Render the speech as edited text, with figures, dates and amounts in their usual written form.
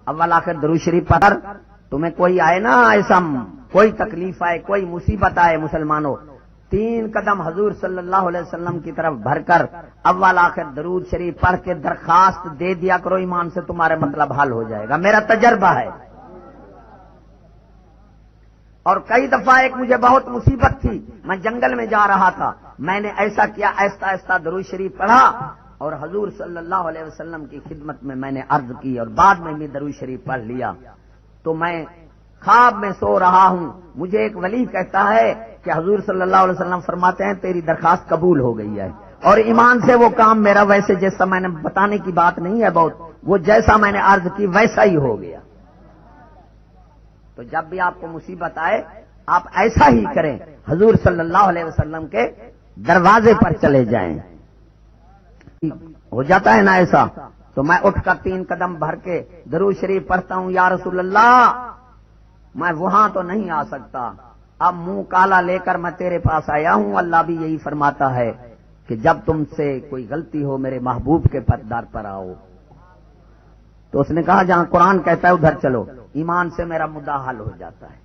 اول آخر درود شریف پڑھ. تمہیں کوئی آئے نا ایسا کوئی تکلیف آئے کوئی مصیبت آئے مسلمانوں، 3 قدم حضور صلی اللہ علیہ وسلم کی طرف بھر کر اول آخر درود شریف پڑھ کے درخواست دے دیا کرو، ایمان سے تمہارے مطلب حل ہو جائے گا. میرا تجربہ ہے. اور کئی دفعہ ایک مجھے بہت مصیبت تھی، میں جنگل میں جا رہا تھا، میں نے ایسا کیا آہستہ آہستہ درود شریف پڑھا اور حضور صلی اللہ علیہ وسلم کی خدمت میں نے عرض کی اور بعد میں بھی درود شریف پڑھ لیا. تو میں خواب میں سو رہا ہوں، مجھے ایک ولی کہتا ہے کہ حضور صلی اللہ علیہ وسلم فرماتے ہیں تیری درخواست قبول ہو گئی ہے. اور ایمان سے وہ کام میرا ویسے جیسا میں نے بتانے کی بات نہیں ہے بہت، وہ جیسا میں نے عرض کی ویسا ہی ہو گیا. تو جب بھی آپ کو مصیبت آئے آپ ایسا ہی کریں، حضور صلی اللہ علیہ وسلم کے دروازے پر چلے جائیں. ہو جاتا ہے نا ایسا، تو میں اٹھ کر 3 قدم بھر کے درود شریف پڑھتا ہوں. یا رسول اللہ میں وہاں تو نہیں آ سکتا، اب منہ کالا لے کر میں تیرے پاس آیا ہوں. اللہ بھی یہی فرماتا ہے کہ جب تم سے کوئی غلطی ہو میرے محبوب کے پردار پر آؤ. تو اس نے کہا جہاں قرآن کہتا ہے ادھر چلو، ایمان سے میرا مدعا حل ہو جاتا ہے.